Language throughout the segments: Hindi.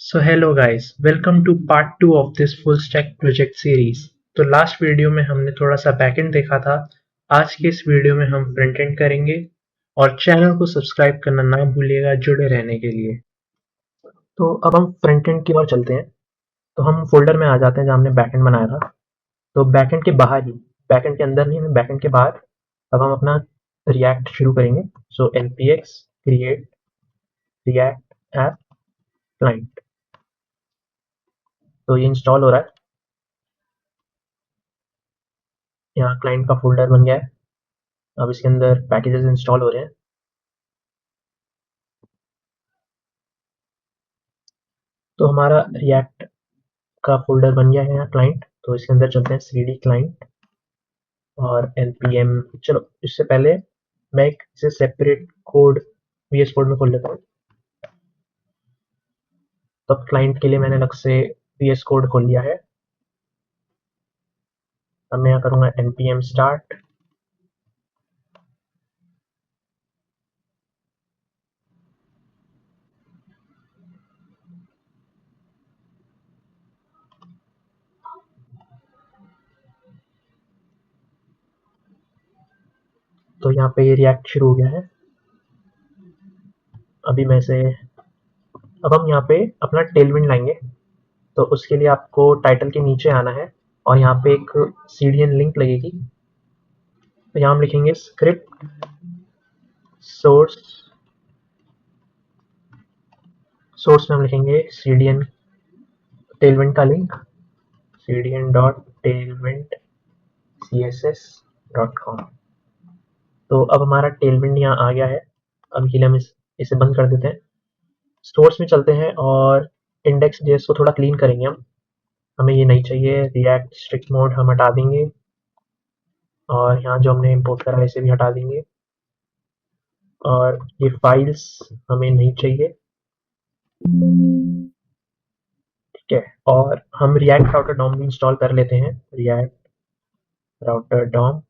So hello guys, welcome to part 2 of this full stack project series। तो लास्ट वीडियो में हमने थोड़ा सा बैकएंड देखा था। आज के इस वीडियो में हम फ्रंट एंड करेंगे और चैनल को सब्सक्राइब करना ना भूलिएगा जुड़े रहने के लिए। तो अब हम फ्रंट एंड की ओर चलते हैं। तो हम फोल्डर में आ जाते हैं जहाँ हमने बैकएंड बनाया था। तो बैकएंड के बाहर ही, बैकएंड के अंदर नहीं, हमें बैकएंड के बाहर अब हम अपना रिएक्ट शुरू करेंगे। सो npx create react app client। तो ये इंस्टॉल हो रहा है। यहाँ क्लाइंट का फोल्डर बन गया है। अब इसके अंदर पैकेजेस इंस्टॉल हो रहे हैं। तो हमारा रिएक्ट का फोल्डर बन गया है यहाँ क्लाइंट। तो इसके अंदर चलते हैं cd क्लाइंट और npm। चलो इससे पहले मैं एक इसे सेपरेट कोड VS कोड में खोल लेता हूँ। तो अब क्लाइंट के लिए मैंने अलग से VS कोड खोल लिया है। अब मैं यहाँ करूँगा npm start। तो यहाँ पे ये रिएक्ट शुरू हो गया है। अभी मैं इसे, अब हम यहाँ पे अपना टेलविंड लाएंगे। तो उसके लिए आपको टाइटल के नीचे आना है और यहाँ पे एक CDN लिंक लगेगी। तो यहाँ हम लिखेंगे स्क्रिप्ट सोर्स। सोर्स में हम लिखेंगे CDN टेलविंड का लिंक cdn.tailwind.css.com। तो अब हमारा टेलविंड यहाँ आ गया है। अब के लिए हम इसे बंद कर देते हैं। स्टोर्स में चलते हैं और इंडेक्स जेएस को थोड़ा क्लीन करेंगे। हमें ये नहीं चाहिए। रिएक्ट स्ट्रिक्ट मोड हम हटा देंगे और यहाँ जो हमने इम्पोर्ट करा है इसे भी हटा देंगे। और ये फाइल्स हमें नहीं चाहिए, ठीक है। और हम रिएक्ट राउटर डॉम भी इंस्टॉल कर लेते हैं। React Router DOM.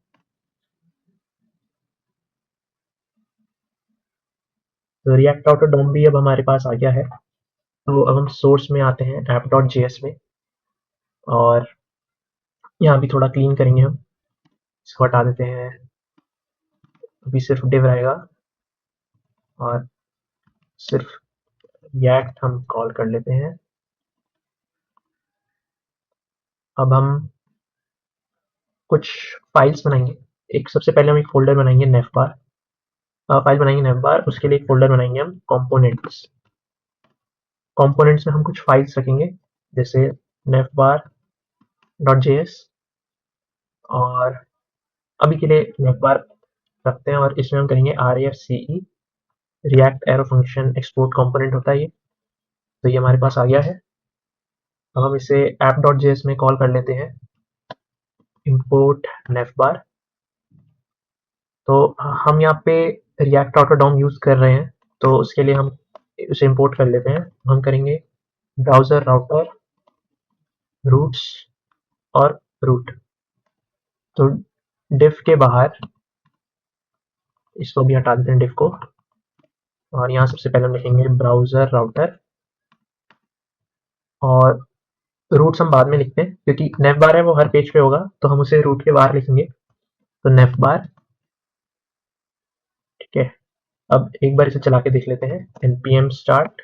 तो रिएक्ट राउटर डॉम भी अब हमारे पास आ गया है। तो अब हम सोर्स में आते हैं app.js में और यहाँ भी थोड़ा क्लीन करेंगे। हम इसको हटा देते हैं। अभी सिर्फ div रहेगा और सिर्फ react हम कॉल कर लेते हैं। अब हम कुछ फाइल्स बनाएंगे। एक सबसे पहले हम एक फोल्डर बनाएंगे navbar। फाइल बनाएंगे navbar, उसके लिए एक फोल्डर बनाएंगे हम components। components में हम कुछ फाइल्स रखेंगे जैसे navbar.js और अभी के लिए navbar रखते हैं और इसमें हम करेंगे RAFCE react arrow function export component होता है ये। तो ये हमारे पास आ गया है। अब हम इसे app.js में कॉल कर लेते हैं import navbar। तो हम यहाँ पे रिएक्ट राउटर डॉम यूज कर रहे हैं तो उसके लिए हम उसे इंपोर्ट कर लेते हैं। हम करेंगे ब्राउजर राउटर रूट्स और रूट। तो div के बाहर इसको भी हटा देते हैं div को और यहाँ सबसे पहले हम लिखेंगे ब्राउजर राउटर और रूट्स हम बाद में लिखते हैं क्योंकि navbar है वो हर पेज पे होगा तो हम उसे रूट के बाहर लिखेंगे। तो navbar, ठीक है। अब एक बार इसे चला के देख लेते हैं npm start।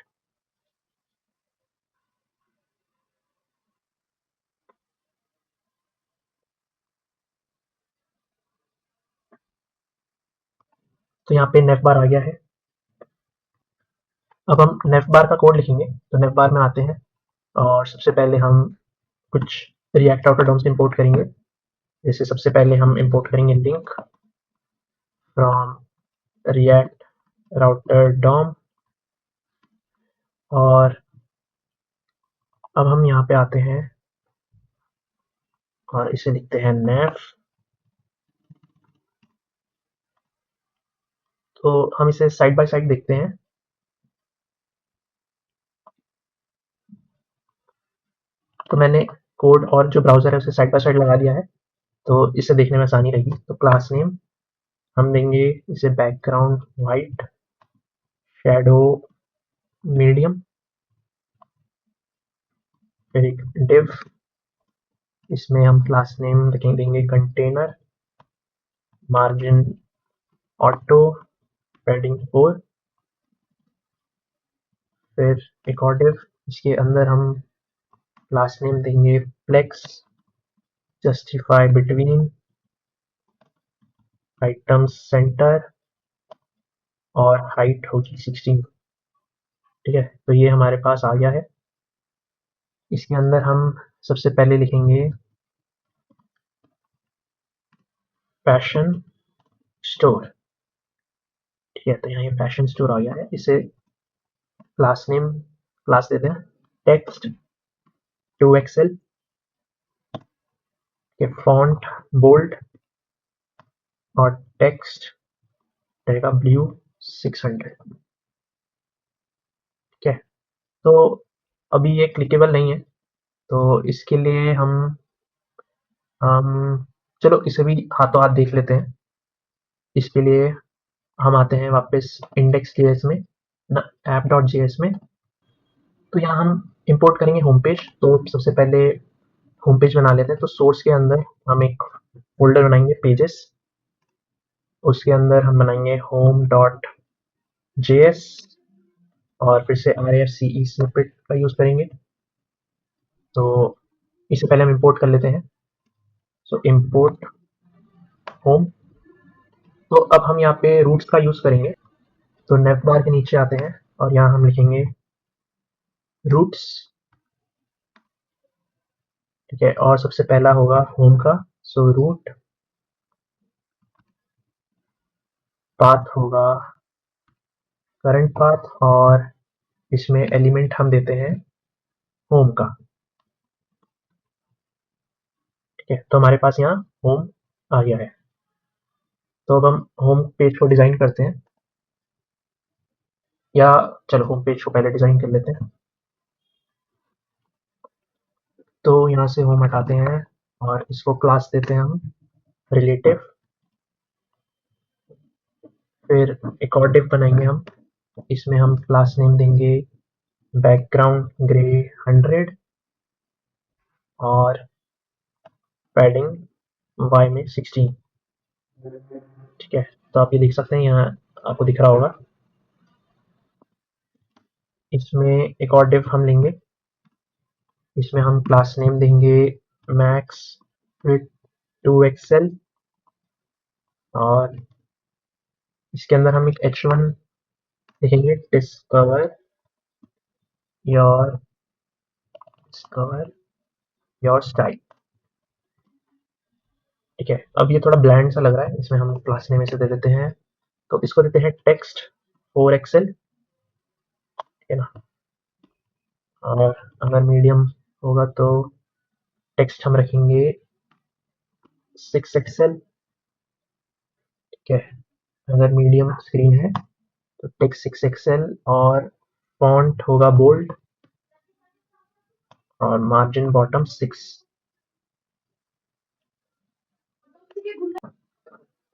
तो यहाँ पे navbar आ गया है। अब हम navbar का कोड लिखेंगे। तो navbar में आते हैं और सबसे पहले हम कुछ रिएक्ट राउटर डॉम से इंपोर्ट करेंगे। जैसे सबसे पहले हम इंपोर्ट करेंगे link from React Router DOM और अब हम यहाँ पे आते हैं और इसे लिखते हैं nav। तो हम इसे साइड बाय साइड देखते हैं। तो मैंने कोड और जो ब्राउजर है उसे साइड बाय साइड लगा दिया है तो इसे देखने में आसानी रहेगी। तो क्लास नेम हम देंगे इसे बैकग्राउंड वाइट, शैडो मीडियम फिर एक div, इसमें हम क्लास नेम देंगे कंटेनर, मार्जिन ऑटो, पैडिंग 4। फिर एक और div, इसके अंदर हम क्लास नेम देंगे flex, justify between, items center और हाइट होगी 16। ठीक है, तो ये हमारे पास आ गया है। इसके अंदर हम सबसे पहले लिखेंगे फैशन स्टोर। ठीक है, तो यहाँ ये फैशन स्टोर आ गया है। इसे क्लास नेम क्लास देते हैं टेक्स्ट 2XL के फॉन्ट बोल्ड और टेक्स्ट रहेगा ब्लू 600। ठीक है, तो अभी ये क्लिकेबल नहीं है, तो इसके लिए हम चलो इसे भी हाथों हाथ देख लेते हैं। इसके लिए हम आते हैं वापस इंडेक्स जेएस में ना, ऐप डॉट जेएस में। तो यहाँ हम इंपोर्ट करेंगे होम पेज। तो सबसे पहले होम पेज बना लेते हैं। तो सोर्स के अंदर हम एक फोल्डर बनाएंगे पेजेस, उसके अंदर हम बनाएंगे होम डॉट जेएस और फिर से RFCE स्निपेट का यूज करेंगे। तो इससे पहले हम इंपोर्ट कर लेते हैं। So import home. तो अब हम यहाँ पे रूट्स का यूज करेंगे। तो नेव बार के नीचे आते हैं और यहाँ हम लिखेंगे रूट्स। ठीक है, और सबसे पहला होगा होम का, सो रूट पाथ होगा करंट पाथ और इसमें एलिमेंट हम देते हैं होम का। ठीक है, तो हमारे पास यहाँ होम आ गया है। तो अब हम होम पेज को डिजाइन करते हैं, या चलो होम पेज को पहले डिजाइन कर लेते हैं। तो यहाँ से होम हटाते हैं और इसको क्लास देते हैं हम रिलेटिव। फिर एक और डिव बनाएंगे हम, इसमें हम क्लास नेम देंगे बैकग्राउंड ग्रे 100 और पैडिंग वाई में 16। ठीक है, तो आप ये देख सकते हैं, यहाँ आपको दिख रहा होगा। इसमें एक और डिव हम लेंगे, इसमें हम क्लास नेम देंगे मैक्स विथ 2XL और इसके अंदर हम एक H1 लिखेंगे योर डिस्कवर योर स्टाइल। ठीक है, अब ये थोड़ा ब्लैंड सा लग रहा है, इसमें हम क्लास नेम इसे दे देते हैं। तो इसको देते हैं टेक्स्ट 4XL। ठीक है ना, और अगर मीडियम होगा तो टेक्स्ट हम रखेंगे 6XL। ठीक है, अगर मीडियम स्क्रीन है तो टेक्स्ट 6XL और फॉन्ट होगा बोल्ड और मार्जिन बॉटम 6।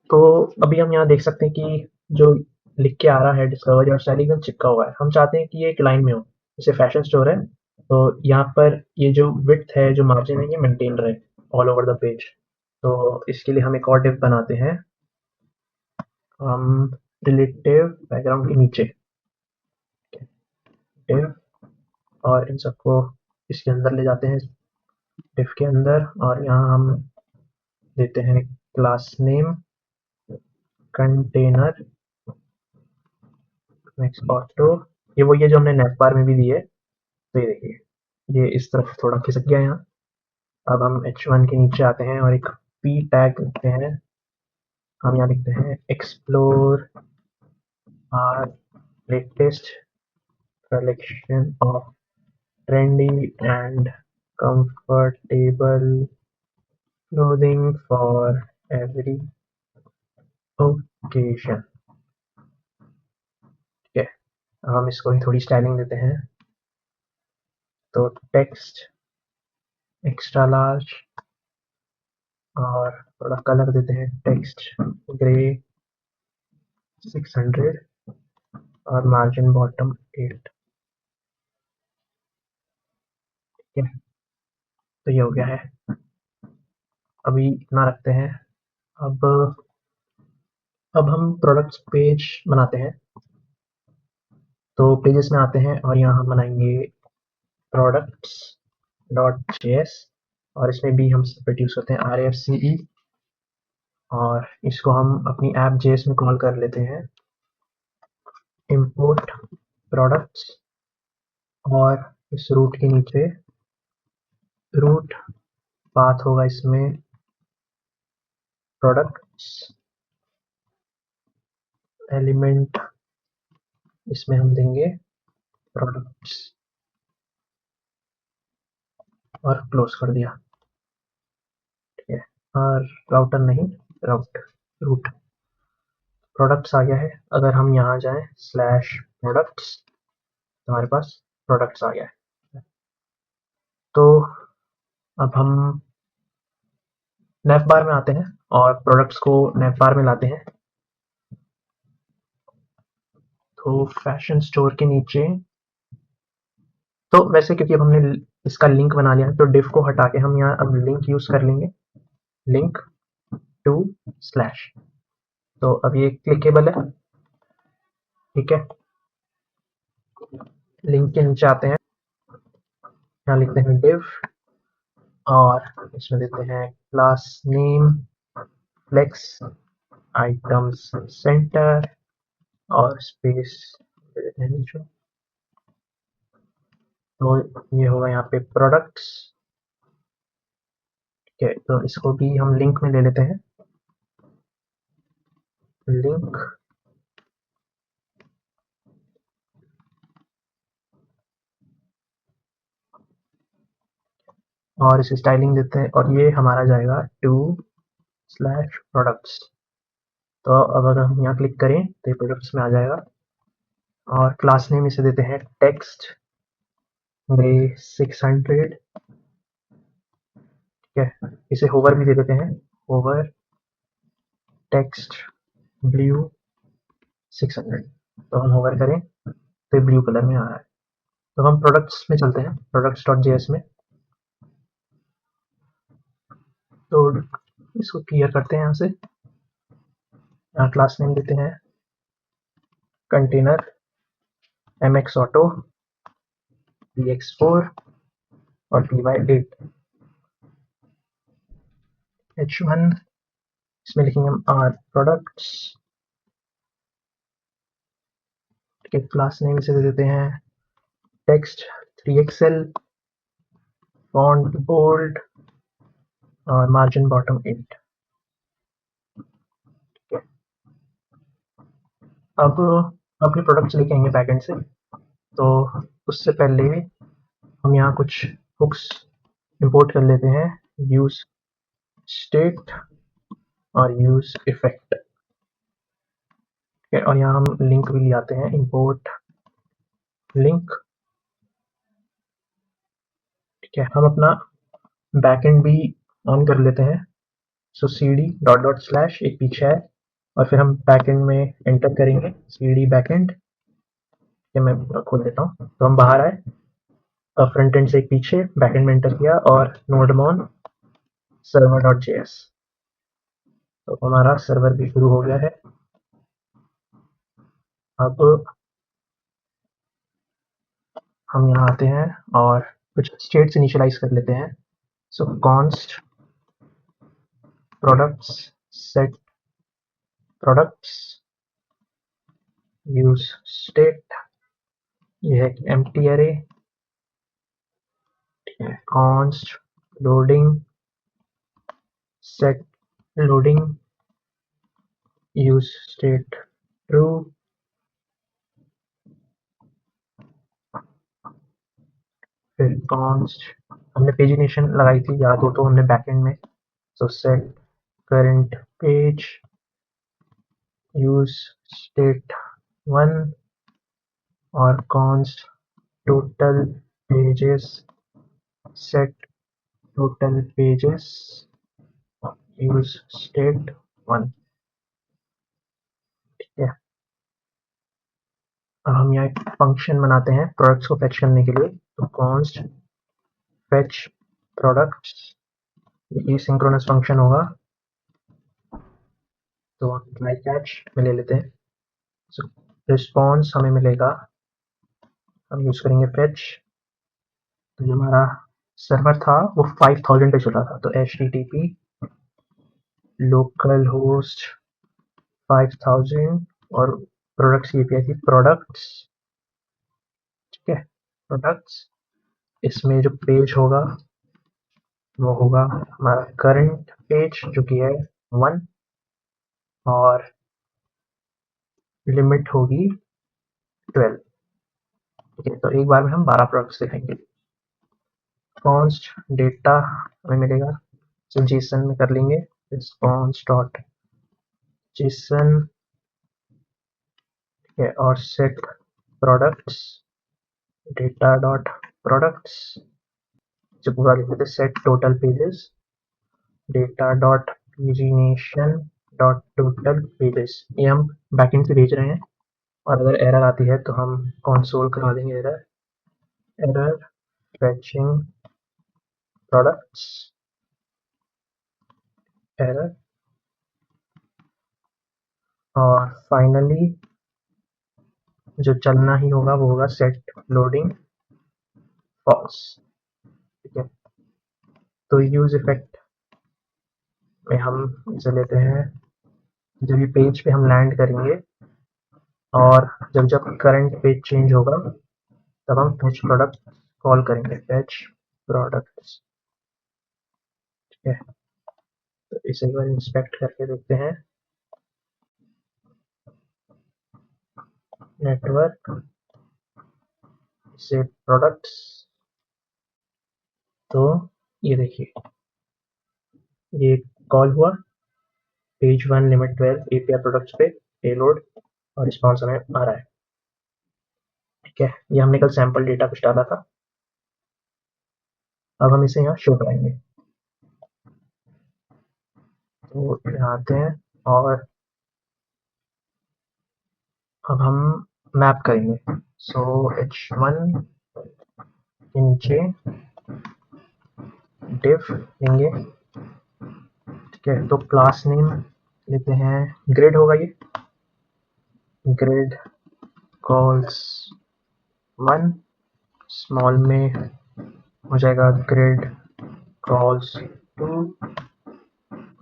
तो अभी हम यहाँ देख सकते हैं कि जो लिख के आ रहा है डिस्कवर योर स्टाइल एकदम चिपका हुआ है। हम चाहते हैं कि ये एक लाइन में हो, जैसे फैशन स्टोर है तो यहाँ पर ये जो विड्थ है, जो मार्जिन है, ये मेंटेन रहे ऑल ओवर द पेज। तो इसके लिए हम एक और डिव बनाते हैं, हम रिलेटिव बैकग्राउंड के नीचे डिव और इन सबको इसके अंदर ले जाते हैं डिव के अंदर, और यहाँ हम देते हैं class name container next auto. ये वही है जो हमने नेव बार में भी दी है। तो ये देखिए, ये इस तरफ थोड़ा खिसक गया यहाँ। अब हम H1 के नीचे आते हैं और एक P टैग लिखते हैं। हम यहाँ लिखते हैं explore our latest collection of trendy and comfortable clothing for every occasion। ठीक है, हम इसको ही थोड़ी स्टाइलिंग देते हैं। तो टेक्स्ट एक्स्ट्रा लार्ज और थोड़ा कलर देते हैं टेक्स्ट ग्रे 600 और मार्जिन बॉटम 8। ठीक है, तो ये हो गया है। अभी इतना रखते हैं। अब हम प्रोडक्ट्स पेज बनाते हैं। तो पेजेस में आते हैं और यहाँ हम बनाएंगे प्रोडक्ट्स डॉट जेएस, और इसमें भी हम सेपरेट यूज करते हैं RFCE, और इसको हम अपनी ऐप जेएस में कॉल कर लेते हैं import products, और इस रूट के नीचे रूट पाथ होगा इसमें प्रोडक्ट्स एलिमेंट, इसमें हम देंगे प्रोडक्ट्स और क्लोज कर दिया। ठीक है, और राउटर नहीं, रूट प्रोडक्ट्स आ गया है। अगर हम यहाँ जाएं /products तो हमारे पास प्रोडक्ट्स आ गया है। तो अब हम नेव बार में आते हैं और प्रोडक्ट्स को नेव बार में लाते हैं। तो फैशन स्टोर के नीचे, तो वैसे क्योंकि अब हमने इसका लिंक बना लिया है तो डिव को हटा के हम यहाँ अब लिंक यूज कर लेंगे, लिंक टू स्लैश। तो अब ये क्लिकेबल है। ठीक है, लिंक के नीचे आते हैं, यहाँ लिखते हैं डिव, और इसमें देते हैं class name flex items center, और स्पेस दे देते हैं नीचे। तो ये होगा यहाँ पे प्रोडक्ट्स। ठीक है, तो इसको भी हम लिंक में ले लेते हैं, लिंक, और इसे स्टाइलिंग देते हैं, और ये हमारा जाएगा टू स्लैश प्रोडक्ट्स। तो अब अगर हम यहाँ क्लिक करें तो ये प्रोडक्ट्स में आ जाएगा, और क्लास नेम इसे देते हैं टेक्स्ट ग्रे 600। ठीक है, इसे होवर भी दे देते हैं, होवर टेक्स्ट ब्लू 600। तो हम होवर करें तो ये ब्लू कलर में आ रहा है। तो हम प्रोडक्ट्स में चलते हैं, प्रोडक्ट्स डॉट जेएस में। तो इसको क्लियर करते हैं यहाँ से, यहाँ क्लास नेम देते हैं कंटेनर mx ऑटो px4 और py8 h1। इसमें लिखेंगे हम आर प्रोडक्ट्स। ठीक है, क्लास नेम इसे दे देते हैं टेक्स्ट 3XL फॉन्ट बोल्ड और मार्जिन बॉटम 8। ठीक है, अब अपने प्रोडक्ट्स लेके आएंगे बैकएंड से। तो उससे पहले हम यहाँ कुछ हुक्स इंपोर्ट कर लेते हैं, यूज स्टेट और यूज इफेक्ट। और यहाँ हम लिंक भी ले आते हैं, इंपोर्ट लिंक। ठीक है, हम अपना बैकएंड भी ऑन कर लेते हैं। सो cd डॉट डॉट स्लैश एक पीछे है, और फिर हम बैकएंड में एंटर करेंगे cd बैकएंड। ये मैं पूरा खोल देता हूँ। तो हम बाहर आए, फ्रंट एंड से एक पीछे, बैकएंड में एंटर किया, और नोडमॉन सर्वर डॉट जेएस। तो हमारा सर्वर भी शुरू हो गया है। अब हम यहाँ आते हैं और कुछ स्टेट्स इनिशियलाइज कर लेते हैं। सो const products set products use state, ये है empty array. Const loading set loading use state true. फिर कॉन्स्ट, हमने पेजिनेशन लगाई थी याद हो तो हमने बैकएंड में। सो set current page use state 1, और const total pages set total pages use state 1। ठीक है, अब हम यहाँ एक फंक्शन बनाते हैं प्रोडक्ट्स को फेच करने के लिए। तो कॉन्स्ट फेच प्रोडक्ट्स, ये सिंक्रोनस फंक्शन होगा, तो ट्राई कैच में ले लेते हैं। सो रिस्पॉन्स हमें मिलेगा, हम यूज करेंगे फेच। तो जो हमारा सर्वर था वो 5000 पे चला था, तो HTTP लोकल होस्ट 5000 और प्रोडक्ट्स की API थी प्रोडक्ट्स। ठीक है, प्रोडक्ट्स, इसमें जो पेज होगा वो होगा हमारा करंट पेज जो कि है 1 और लिमिट होगी 12। ठीक है, तो एक बार में हम 12 प्रोडक्ट्स दिखाएंगे। कॉन्स्ट डेटा हमें मिलेगा, तो जेसन में कर लेंगे, रिस्पॉन्स डॉट जेसन। ठीक है, और set products data dot products, जो पूरा लिख देते set total pages data dot pagination dot total pages. ये हम बैकएंड से भेज रहे हैं, और अगर एरर आती है तो हम कंसोल करवा देंगे एरर, एरर फैचिंग प्रोडक्ट्स एरर। और फाइनली जो चलना ही होगा वो होगा सेट लोडिंग फॉल्स। ठीक है, तो यूज इफेक्ट में हम इसे लेते हैं, जब ये पेज पे हम लैंड करेंगे और जब जब करंट पेज चेंज होगा तब हम फेच प्रोडक्ट कॉल करेंगे, फेच प्रोडक्ट्स। ठीक है, तो इसे एक बार इंस्पेक्ट करके देखते हैं। नेटवर्क से प्रोडक्ट्स, तो ये देखिए ये कॉल हुआ पेज 1 लिमिट 12 API प्रोडक्ट्स पे पेलोड, और रिस्पॉन्स हमें आ रहा है। ठीक है, ये हमने कल सैंपल डेटा कुछ डाला था, अब हम इसे यहाँ शो कराएंगे। तो यहाँ आते हैं और अब हम मैप करेंगे। सो H1 के नीचे डिव लेंगे। ठीक है, तो क्लास नेम लेते हैं, ग्रिड होगा ये, ग्रिड कॉल्स 1, स्मॉल में हो जाएगा ग्रिड कॉल्स 2,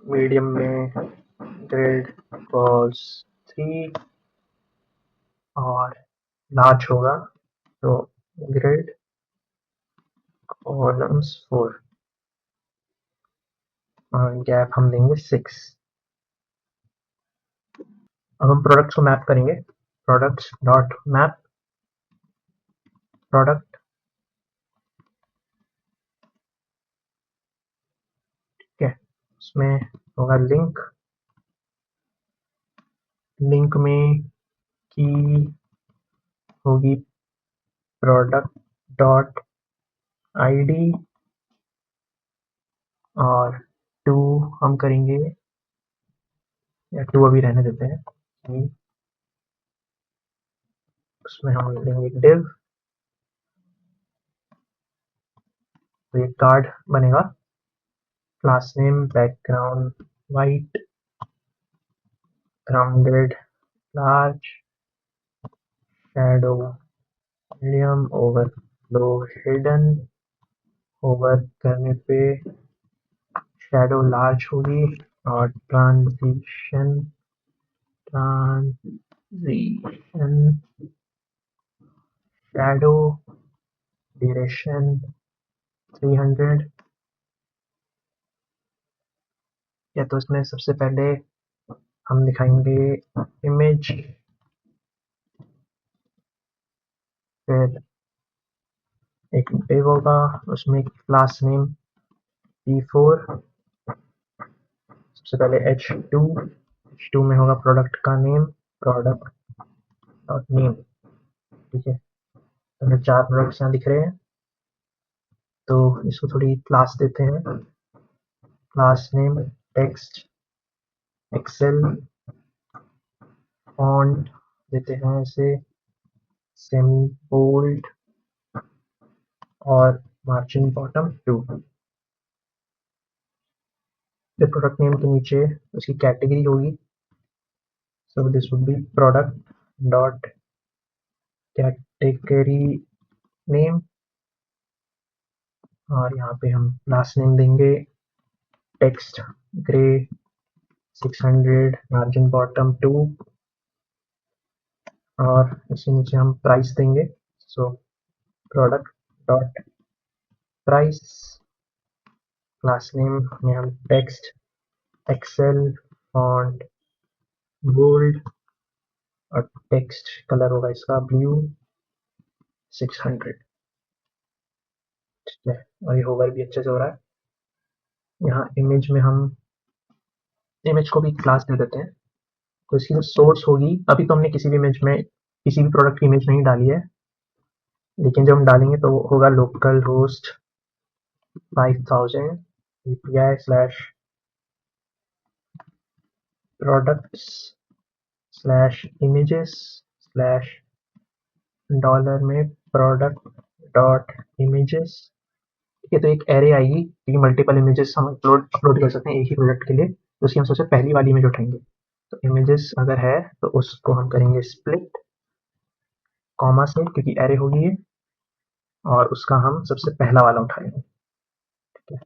मीडियम में ग्रिड कॉल्स 3 और लार्ज होगा तो ग्रिड कॉलम्स 4, और गैप हम देंगे 6। अब हम प्रोडक्ट्स को मैप करेंगे, प्रोडक्ट्स डॉट मैप प्रोडक्ट। ठीक है, उसमें होगा लिंक, लिंक में की होगी प्रोडक्ट डॉट आईडी, और 2 हम करेंगे, या 2 अभी रहने देते हैं, उसमें हम लेंगे div, तो ये कार्ड बनेगा, class name background white, grounded large, shadow medium, overflow hidden, over करने पे शैडो लार्ज होगी, और ट्रांजिशन शैडो ड्यूरेशन 300। या तो इसमें सबसे पहले हम दिखाएंगे इमेज, फिर एक डिव होगा, उसमें क्लास नेम P4, सबसे पहले H2 में होगा प्रोडक्ट का नेम, प्रोडक्ट डॉट नेम। ठीक है, तो हमें 4 प्रोडक्ट्स यहाँ दिख रहे हैं, तो इसको थोड़ी क्लास देते हैं, class name text XL, font देते हैं इसे सेमी बोल्ड और मार्जिन बॉटम 2। फिर प्रोडक्ट नेम के नीचे उसकी कैटेगरी होगी, so this would be product dot category name, और यहाँ पे हम लास्ट नेम देंगे टेक्स्ट ग्रे 600 मार्जिन बॉटम 2, और इसी नीचे हम प्राइस देंगे, so product dot price, class name में हम टेक्स्ट एक्सेल फॉन्ट गोल्ड, और टेक्स्ट कलर होगा इसका ब्लू 600। ठीक है, और ये होवर भी अच्छे से हो रहा है। यहाँ इमेज में हम इमेज को भी क्लास दे देते हैं, तो इसकी जो सोर्स होगी, अभी तो हमने किसी भी इमेज में किसी भी प्रोडक्ट की इमेज नहीं डाली है, लेकिन जब हम डालेंगे तो होगा local host 5000 API slash products slash images slash dollar में प्रोडक्ट डॉट इमेजेस। ठीक है, तो एक एरे आएगी क्योंकि मल्टीपल इमेजेस हम अपलोड कर सकते हैं एक ही प्रोडक्ट के लिए, तो उसकी हम सबसे पहली वाली इमेज उठाएंगे। तो इमेजेस अगर है तो उसको हम करेंगे स्प्लिट कॉमा से, क्योंकि एरे होगी ये, और उसका हम सबसे पहला वाला उठाएंगे। ठीक है,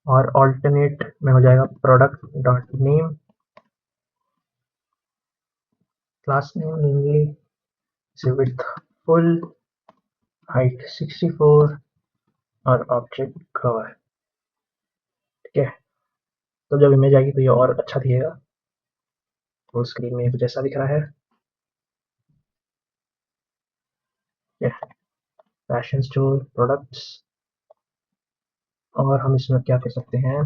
और ऑल्टरनेट में हो जाएगा product dot name, class name लेंगे विड्थ फुल, हाइट 64 और ऑब्जेक्ट कवर। ठीक है, तो जब इमेज आएगी तो ये और अच्छा दिखेगा। फुल स्क्रीन में कुछ ऐसा दिख रहा है। फैशन स्टोर प्रोडक्ट्स, और हम इसमें क्या कर सकते हैं,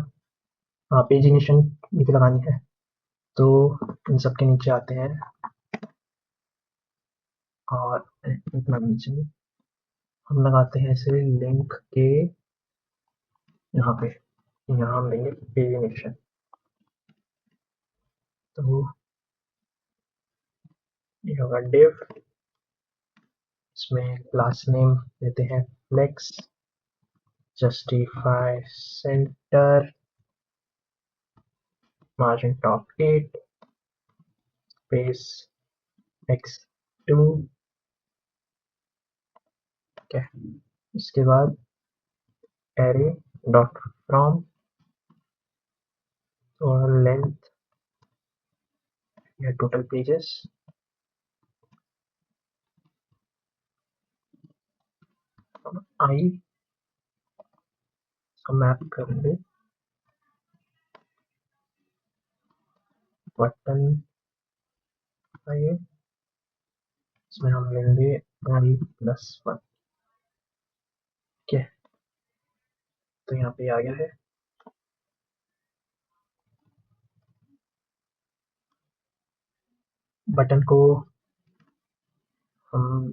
हाँ पेजिनेशन भी तो लगानी है, तो इन सब के नीचे आते हैं, और इतना नीचे हम लगाते हैं इसे लिंक के यहाँ पे, यहाँ हम देंगे पेजिनेशन। तो ये होगा डिव, इसमें क्लास नेम देते हैं flex justify center margin top 8 space x2। क्या इसके बाद एरे डॉट फ्रॉम और लेंथ या टोटल पेजेस, आई इसको मैप करेंगे बटन आइए, इसमें हम लेंगे i+1। ठीक है, तो यहाँ पे आ गया है। बटन को हम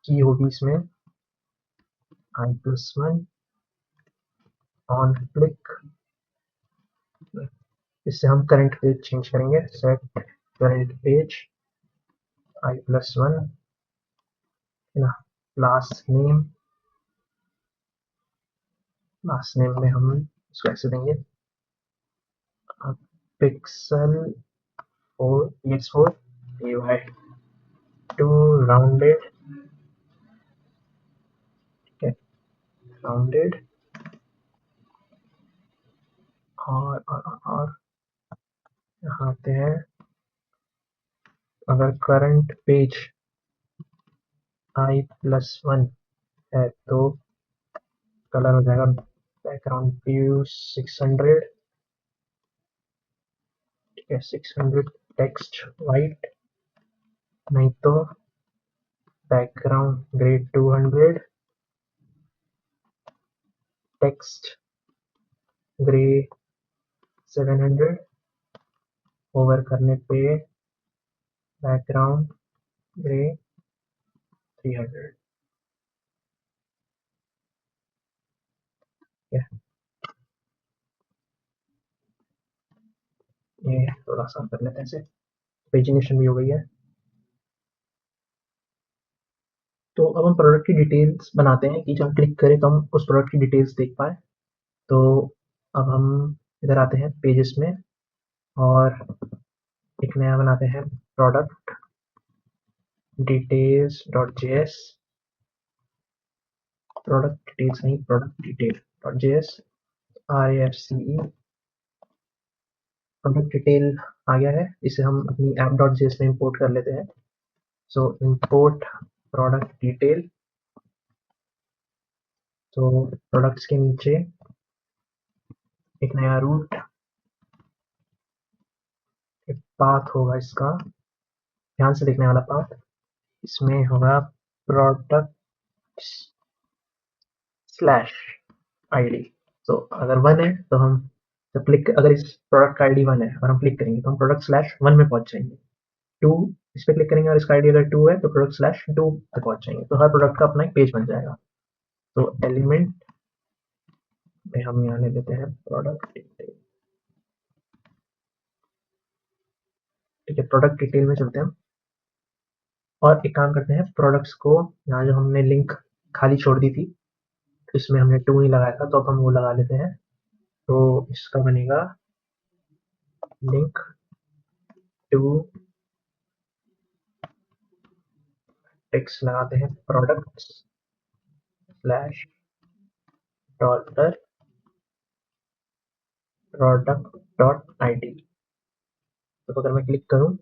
की होगी इसमें i+1 ऑन क्लिक, इससे हम करंट पेज चेंज करेंगे, सेट करंट पेज i+1 है ना। लास्ट नेम में हम इसको ऐसे देंगे पिक्सल 4 px4 टू राउंडेड। ठीक है, राउंडेड, और यहाँ आते हैं, अगर करंट पेज i+1 है तो कलर हो जाएगा बैकग्राउंड व्यू 600। ठीक है, 600 टेक्स्ट वाइट, नहीं तो background grey 200 text grey 700, over करने पे बैकग्राउंड ग्रे 300। ये थोड़ा सा कर लेते हैं इसे, पेजिनेशन भी हो गई है। तो अब हम प्रोडक्ट की डिटेल्स बनाते हैं कि जब हम क्लिक करें तो हम उस प्रोडक्ट की डिटेल्स देख पाए। तो अब हम इधर आते हैं पेजेस में और एक नया बनाते हैं product details dot JS, product details नहीं, product detail dot JS RAFCE। Product detail आ गया है, इसे हम अपनी ऐप डॉट जेएस में इंपोर्ट कर लेते हैं। सो इंपोर्ट प्रोडक्ट डिटेल, तो प्रोडक्ट्स के नीचे एक नया रूट पाथ होगा, इसका ध्यान से देखने वाला पाथ, इसमें होगा प्रोडक्ट स्लैश आईडी। तो अगर 1 है तो हम जब क्लिक, अगर इस प्रोडक्ट का आईडी 1 है और हम क्लिक करेंगे तो हम प्रोडक्ट स्लैश 1 में पहुंच जाएंगे। 2 इस पे क्लिक करेंगे और इसका आईडी अगर 2 है तो प्रोडक्ट स्लैश 2 पे पहुंच जाएंगे। तो हर प्रोडक्ट का अपना एक पेज बन जाएगा। तो एलिमेंट में हम यहाँ ले लेते हैं प्रोडक्ट डिटेल। ठीक है, प्रोडक्ट डिटेल में चलते हैं और एक काम करते हैं, प्रोडक्ट्स को यहाँ जो हमने लिंक खाली छोड़ दी थी इसमें हमने 2 नहीं लगाया था, तो अब हम वो लगा लेते हैं। तो इसका बनेगा लिंक टू टेक्स्ट, लगाते हैं product slash dollar product dot ID. तो अगर मैं क्लिक करूं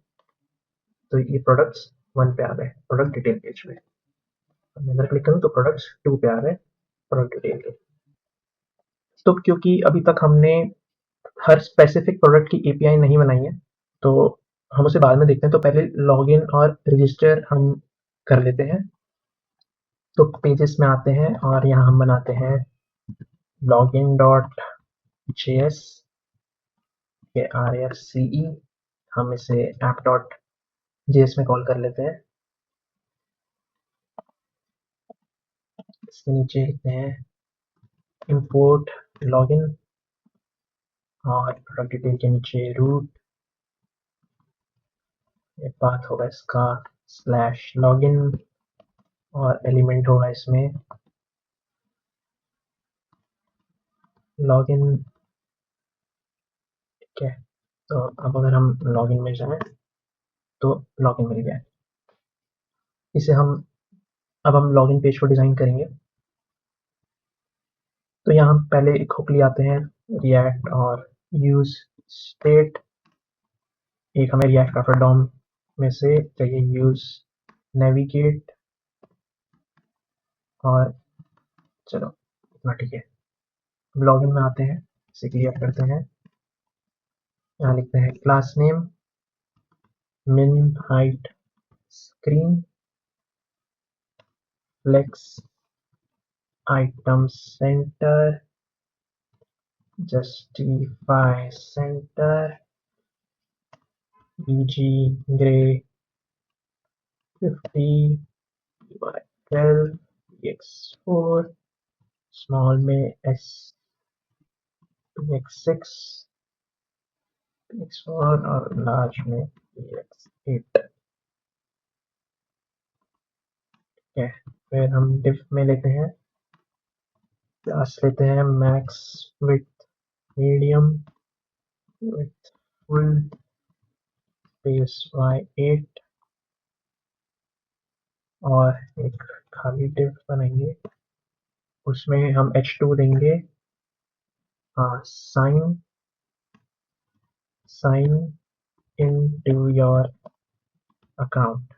तो ये प्रोडक्ट्स 1 पे आ गए प्रोडक्ट डिटेल पेज पे। मैं अगर क्लिक करूं तो प्रोडक्ट्स 2 पे आ गए प्रोडक्ट डिटेल के। तो क्योंकि अभी तक हमने हर स्पेसिफिक प्रोडक्ट की एपीआई नहीं बनाई है, तो हम उसे बाद में देखते हैं। तो पहले लॉगिन और रजिस्टर हम कर लेते हैं। तो पेजेस में आते हैं और यहाँ हम बनाते हैं लॉगिन डॉट जेएस के RAFCE, हम इसे ऐप डॉट जेएस में कॉल कर लेते हैं। इसके नीचे लिखते हैं इंपोर्ट लॉगिन और प्रोडक्ट डिटेल के नीचे रूट, पाथ होगा इसका स्लैश लॉगिन और एलिमेंट होगा इसमें लॉगिन। ठीक है, तो अब अगर हम लॉगिन में जाएं तो लॉगिन मिल गया। इसे हम अब हम लॉगिन पेज को डिज़ाइन करेंगे। तो यहाँ हम पहले एक हुक ले आते हैं रिएक्ट और यूज स्टेट। एक हमें रिएक्ट का डॉम में से चाहिए यूज नेविगेट, और चलो इतना ठीक है। लॉगिन में आते हैं, इसे क्लियर करते हैं। यहाँ लिखते हैं class name min height screen flex item center justify center bg gray 50 by 12 x4 small में s x6 x1 और लार्ज में x8 है। फिर हम div में लेते हैं, क्लास लेते हैं max with medium with full space y8 और एक खाली div बनाएंगे, उसमें हम h2 देंगे sign in to your account.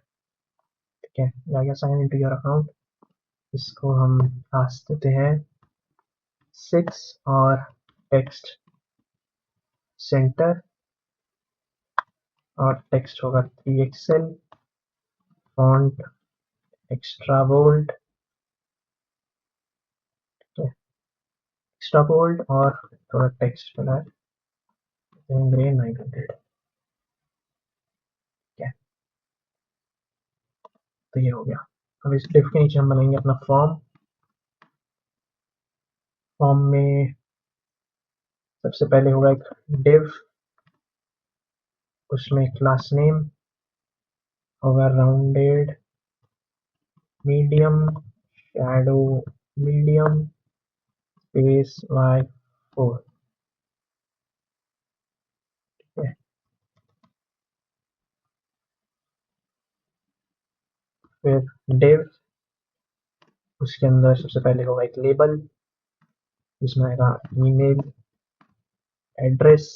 ठीक है, आ गया sign in to your account. इसको हम पास देते हैं 6 और टेक्स्ट सेंटर, और टेक्स्ट होगा 3XL, font extra bold, extra bold और थोड़ा टेक्स्ट कलर ग्रे 900। ठीक है, तो ये हो गया। अब इस डिव के नीचे हम बनाएंगे अपना फॉर्म। फॉर्म में सबसे पहले होगा एक डिव, उसमें क्लास नेम होगा rounded medium shadow medium space y4। फिर div, उसके अंदर सबसे पहले होगा एक लेबल जिसमें आएगा email address,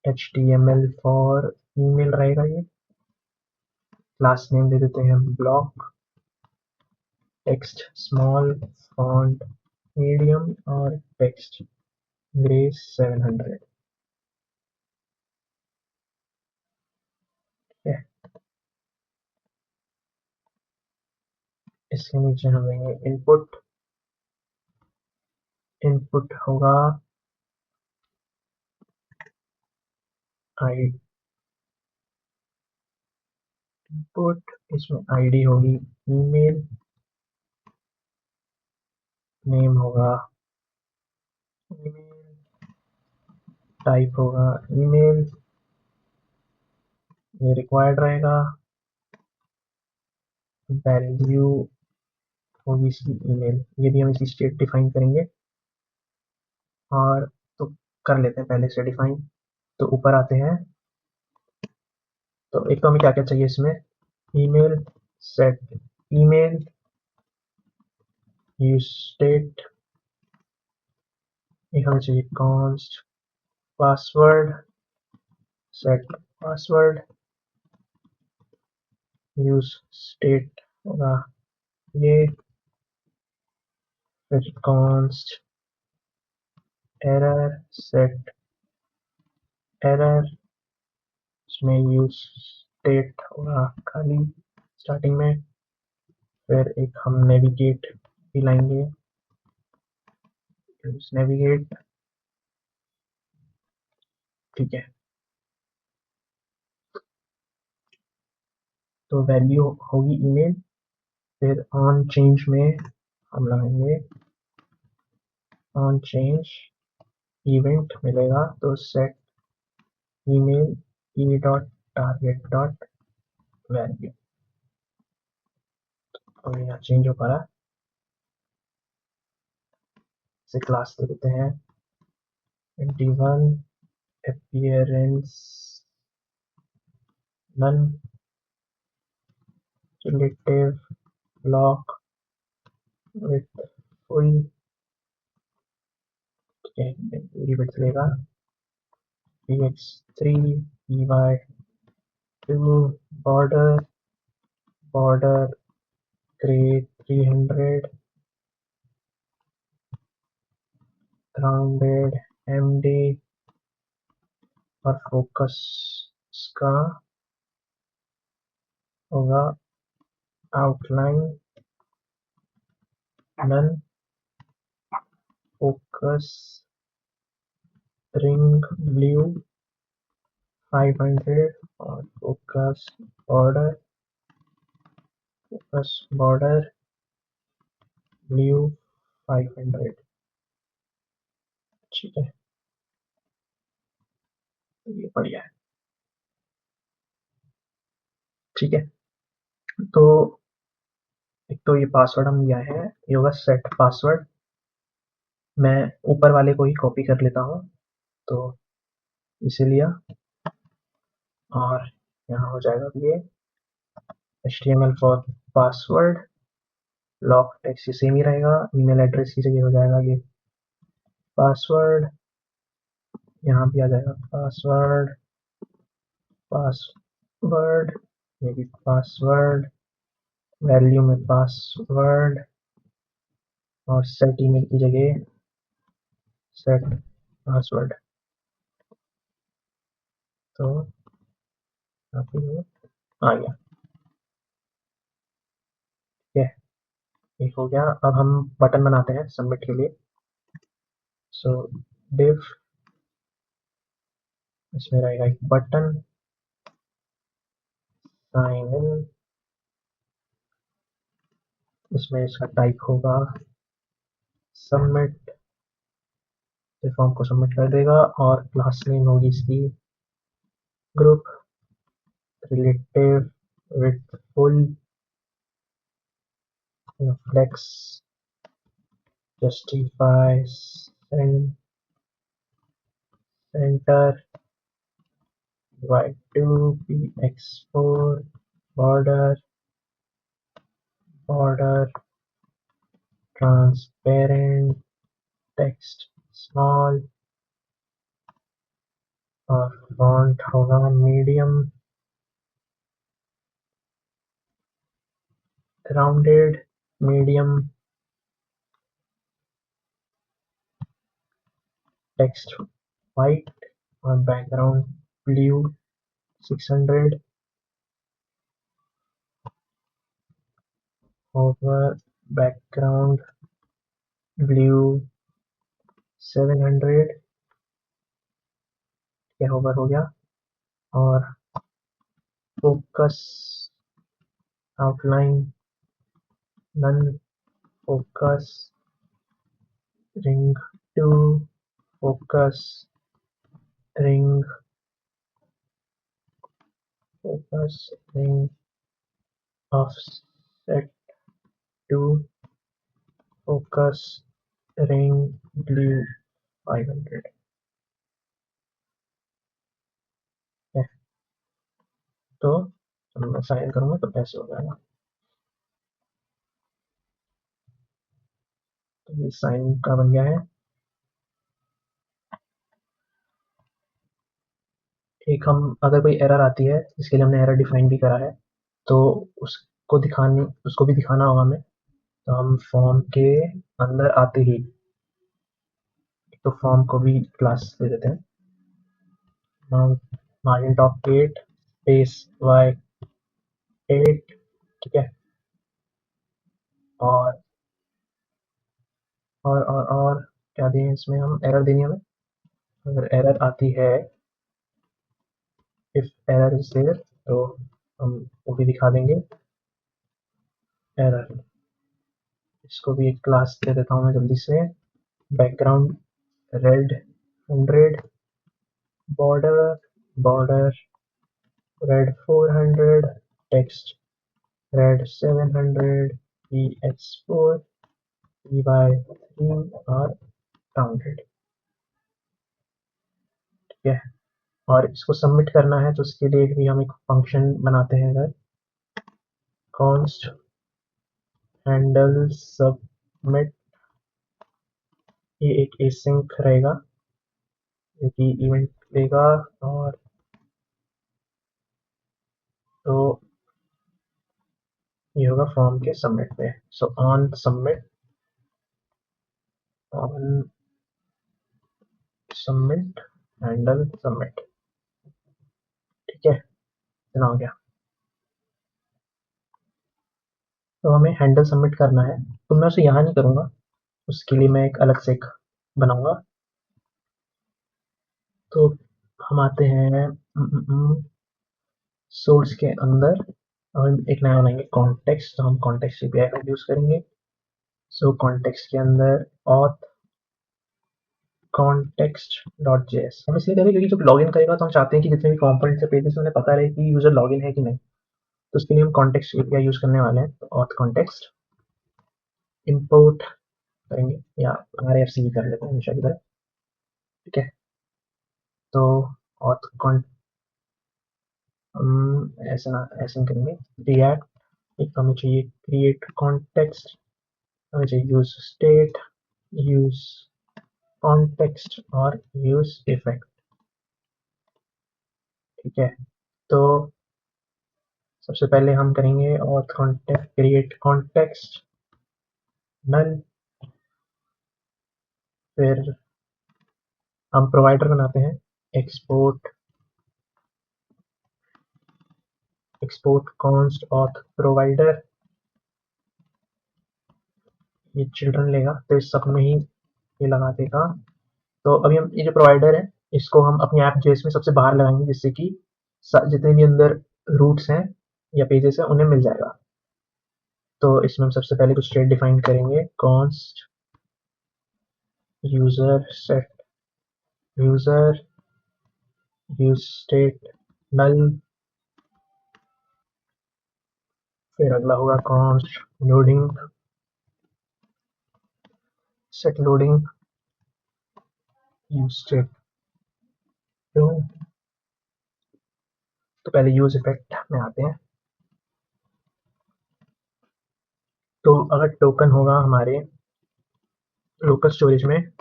HTML for email रहेगा ये, क्लास नेम दे देते हैं block, text small, font medium और टेक्स्ट ग्रे 700 है। इसके नीचे हम देंगे इनपुट, इनपुट होगा आई इनपुट, इसमें आईडी होगी ईमेल, नेम होगा ईमेल, टाइप होगा ईमेल, ये रिक्वायर्ड रहेगा, वैल्यू होगी इसकी ईमेल, ये भी हम इसी स्टेट डिफाइन करेंगे। और तो कर लेते हैं पहले से डिफाइन। तो ऊपर आते हैं, तो एक तो हमें क्या क्या चाहिए इसमें, email set email, use state, एक हमें चाहिए const password, set password, use state होगा ये, फिर कॉन्स्ट एरर, सेट एरर, इसमें यूज स्टेट होगा खाली स्टार्टिंग में, फिर एक हम नेविगेट भी लाएंगे, यूज नेविगेट, ठीक है। तो वैल्यू होगी ईमेल, फिर ऑन चेंज में हम लगाएंगे ऑन चेंज इवेंट मिलेगा, तो set email E dot target dot value, और यहाँ चेंज हो पा रहा है, इसे क्लास दे देते हैं 21 appearance none relative block with full, ठीक है, पूरी बिट लेगा px3 py2 border, border gray 300 grounded md, और फोकस इसका होगा outline none, focus ring blue 500, और फोकस बॉर्डर ब्लू 500, ठीक है, ये बढ़िया है, ठीक है। तो एक तो ये पासवर्ड हम लिया है, ये होगा सेट पासवर्ड, मैं ऊपर वाले को ही कॉपी कर लेता हूँ, तो इसे लिया, और यहाँ हो जाएगा ये HTML for password, lock text same ही रहेगा, ईमेल एड्रेस की जगह हो जाएगा ये पासवर्ड, यहाँ भी आ जाएगा पासवर्ड, पासवर्ड, ये भी पासवर्ड, वैल्यू में पासवर्ड, और सेट ईमेल की जगह सेट पासवर्ड, तो यहाँ पे ये आ गया, ठीक है, एक हो गया। अब हम बटन बनाते हैं सबमिट के लिए, सो div, इसमें रहेगा एक बटन साइन इन, इसमें इसका टाइप होगा सबमिट, फॉर्म को सबमिट कर देगा, और क्लास नेम होगी इसकी group relative with full flex justify center y2 px4 border transparent text small और font होगा medium rounded medium text white और background blue 600 over background blue 700 क्या होवर हो गया और focus outline none focus ring 2 focus ring offset 2 focus ring blue 500 है। तो जब मैं साइन करूंगा तो ऐसे हो जाएगा। तो ये साइन का बन गया है। एक हम अगर कोई एरर आती है इसके लिए हमने एरर डिफाइन भी करा है तो उसको भी दिखाना होगा हमें। तो हम फॉर्म के अंदर आते ही तो फॉर्म को भी क्लास दे देते हैं। मार्जिन टॉप 8 स्पेस वाई 8 ठीक है। और और क्या दें इसमें हम एरर देनी है हमें। अगर एरर आती है इफ एरर इज देयर तो हम वो भी दिखा देंगे एरर। इसको भी एक क्लास दे देता हूँ मैं जल्दी से। Background red 100 border red 400 text red 700 px4 py3 और राउंडेड ठीक है। और इसको सबमिट करना है तो उसके लिए भी हम एक फंक्शन बनाते हैं इधर const handle submit। ये एक एसिंक रहेगा जो कि इवेंट लेगा और तो ये होगा फॉर्म के सबमिट पे। So on submit handle submit ठीक है। इतना हो गया। तो हमें हैंडल सबमिट करना है तो मैं उसे यहाँ नहीं करूँगा। उसके लिए मैं एक अलग से एक बनाऊंगा। तो हम आते हैं सोर्स के अंदर हम एक नया बनाएंगे कॉन्टेक्स्ट। तो हम कॉन्टेक्स्ट एपीआई का यूज करेंगे। सो कॉन्टेक्स्ट के अंदर auth context.js हम इसलिए करेंगे क्योंकि जब लॉगिन करेगा तो हम चाहते हैं कि जितने भी कंपोनेंट्स है पेजेस में उन्हें पता रहे कि यूजर लॉगिन है कि नहीं। तो उसके लिए हम कॉन्टेक्स्ट एपीआई यूज करने वाले हैं। तो auth context इंपोर्ट करेंगे या RFC भी कर लेते हैं हमेशा की तरह ठीक है। तो auth ऐसा ना ऐसे करेंगे रिएक्ट एक हमें चाहिए क्रिएट कॉन्टेक्स्ट हमें चाहिए यूज स्टेट यूज कॉन्टेक्स्ट और यूज इफेक्ट ठीक है। तो सबसे पहले हम करेंगे और कॉन्टेक्ट क्रिएट कॉन्टेक्स्ट नल। फिर हम प्रोवाइडर बनाते हैं एक्सपोर्ट कॉन्स्ट ऑथ प्रोवाइडर ये चिल्ड्रन लेगा तो इस सब में ही ये लगा देगा। तो अभी हम ये जो प्रोवाइडर है इसको हम अपनी ऐप जेएस में सबसे बाहर लगाएंगे जिससे कि जितने भी अंदर रूट्स हैं या पेजेस हैं उन्हें मिल जाएगा। तो इसमें हम सबसे पहले कुछ स्टेट डिफाइन करेंगे const user set user use state null. फिर अगला होगा const loading set loading use state true तो पहले यूज इफेक्ट में आते हैं। तो अगर टोकन होगा हमारे लोकल स्टोरेज में,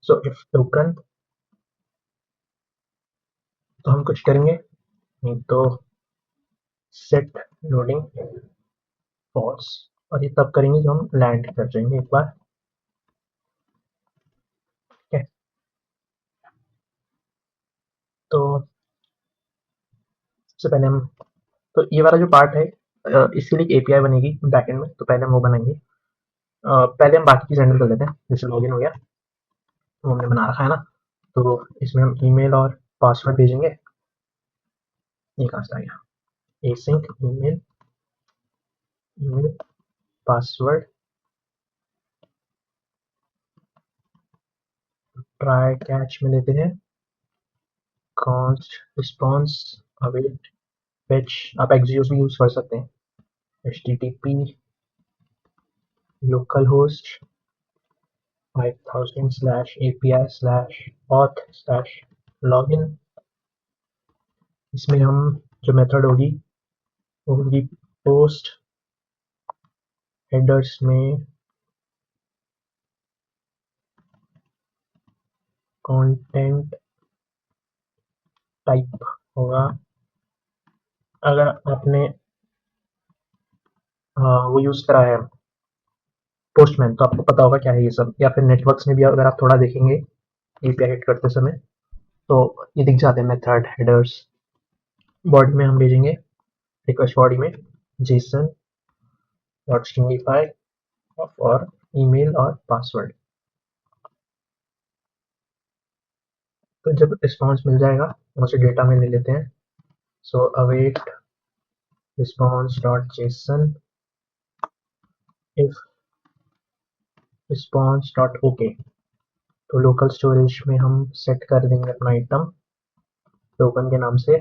सो इफ टोकन, तो हम कुछ करेंगे नहीं तो सेट लोडिंग फॉल्स, और ये तब करेंगे जब हम लैंड कर जाएंगे एक बार। ठीक है, तो सबसे पहले हम, तो ये वाला जो पार्ट है इसके लिए एक एपीआई बनेगी बैकएंड में, तो पहले हम वो बनाएंगे। पहले हम बाकी चीज़ हैंडल कर लेते हैं, जैसे लॉगिन हो गया, वो हमने बना रखा है ना। तो इसमें हम ईमेल और पासवर्ड भेजेंगे। ये कहाँ से आ गया, async email, email password, try catch में लेते हैं, कॉन्स्ट रिस्पॉन्स, अवेट फेच, आप एक्सियोस भी यूज़ कर सकते हैं, http लोकल होस्ट 5000/API/auth/login। इसमें हम जो मेथड होगी वो होगी पोस्ट हेडर्स में कंटेंट टाइप होगा। अगर आपने वो यूज़ करा है पोस्टमैन, तो आपको पता होगा क्या है ये सब, या फिर नेटवर्क्स में भी अगर आप थोड़ा देखेंगे एपीआई हिट करते समय, तो ये दिख जाते हैं मेथड हेडर्स। बॉडी में हम भेजेंगे, रिक्वेस्ट बॉडी में जेसन डॉट स्ट्रिंगिफाई और ईमेल और पासवर्ड। तो जब रिस्पॉन्स मिल जाएगा उसे डेटा में ले लेते हैं। So await response dot JSON if response dot okay. तो लोकल स्टोरेज में हम सेट कर देंगे अपना आइटम टोकन के नाम से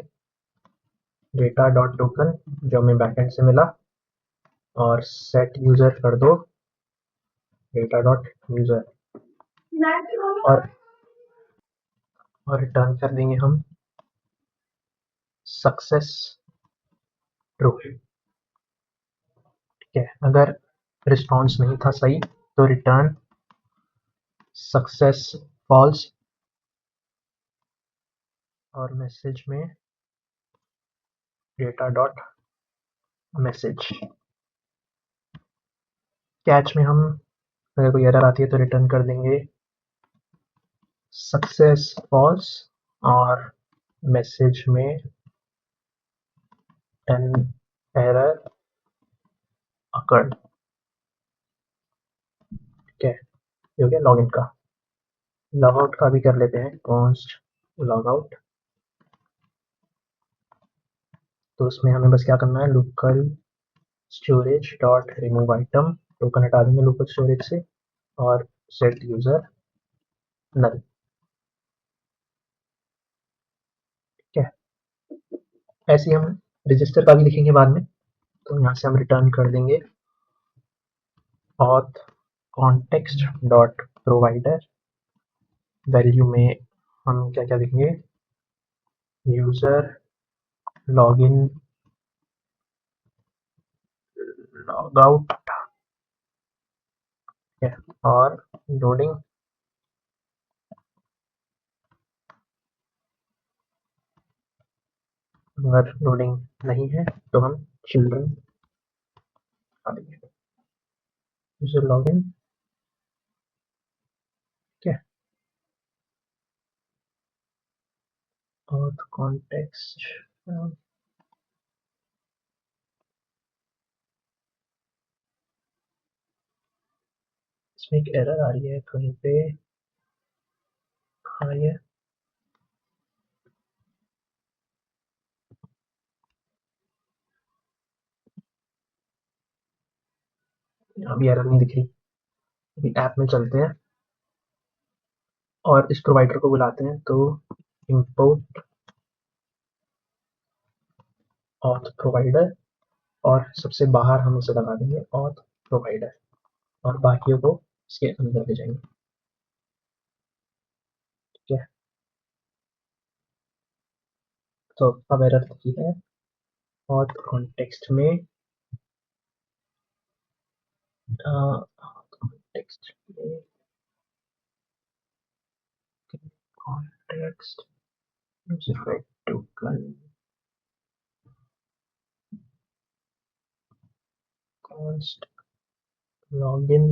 डेटा डॉट टोकन, जो हमें बैकएंड से मिला, और सेट यूजर कर दो डेटा डॉट यूजर, और रिटर्न कर देंगे हम सक्सेस ट्रू। ठीक है, अगर रिस्पॉन्स नहीं था सही तो रिटर्न सक्सेस फॉल्स, और मैसेज में डेटा डॉट मैसेज। कैच में हम अगर कोई एरर आती है तो रिटर्न कर देंगे सक्सेस फॉल्स, और मैसेज में एन एरर अकर्ड। ठीक है, ये हो गया लॉगिन का। लॉगआउट का भी कर लेते हैं, कॉन्स्ट लॉगआउट। तो उसमें हमें बस क्या करना है, local storage dot remove item, token हटा देंगे लोकल स्टोरेज से, और सेट यूजर नल। ठीक है, ऐसे ही हम रजिस्टर का भी लिखेंगे बाद में। तो यहाँ से हम रिटर्न कर देंगे auth context dot provider, value में हम क्या क्या देंगे, यूजर लॉगिन लॉगआउट है, और लोडिंग। अगर लोडिंग नहीं है तो हम चिल्ड्रन आ देंगे, यूजर लॉगिन। ठीक है, और कॉन्टेक्स्ट, इसमें एक एरर आ रही है कहीं पे, हाँ ये अभी एरर नहीं दिख रही। अभी ऐप में चलते हैं और इस प्रोवाइडर को बुलाते हैं, तो इंपोर्ट ऑथ प्रोवाइडर, और सबसे बाहर हम इसे लगा देंगे ऑथ प्रोवाइडर, और बाकियों को इसके अंदर ले जाएंगे। ठीक है, तो अब एरर की है और कॉन्टेक्स्ट में कॉन्टेक्स्ट में कॉन्टेक्स्ट टोकन कॉन्स्ट लॉगिन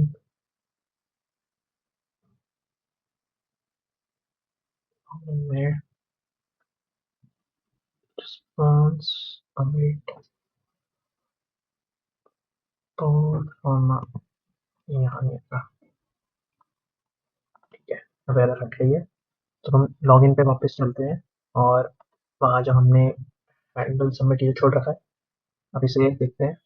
में रिस्पॉन्स अवेट फॉर्मा यहाँ का। ठीक है, अब एरर हट गई है, तो हम लॉगिन पे वापस चलते हैं और वहाँ जो हमने हैंडल सबमिट ये छोड़ रखा है, अब इसे देखते हैं।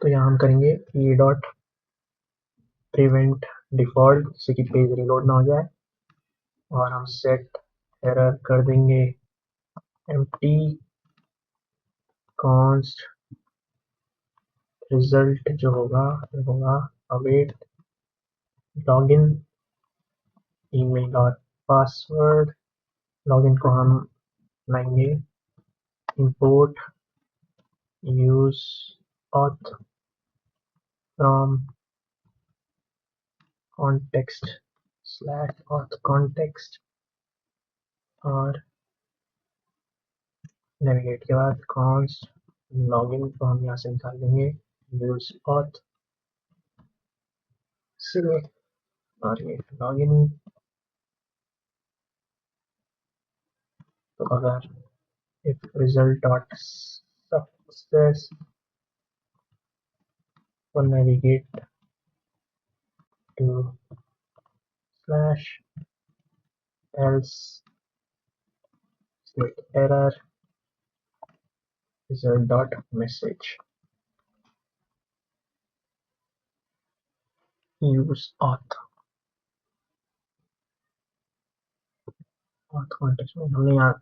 तो यहाँ हम करेंगे ई डॉट प्रिवेंट डिफॉल्ट, जिससे कि पेज रीलोड ना हो जाए, और हम सेट एरर कर देंगे एम्प्टी कॉन्स्ट रिजल्ट जो होगा वो होगा अवेट लॉगिन ईमेल और पासवर्ड। लॉगिन को हम लाएंगे import use auth from context slash auth context, और नेविगेट के बाद कॉन्स्ट लॉगिन को हम यहाँ से निकाल देंगे यूज ऑथ से, और ये लॉगिन। तो अगर if result dot success will navigate to slash else select error result dot message use auth context में हमें यहाँ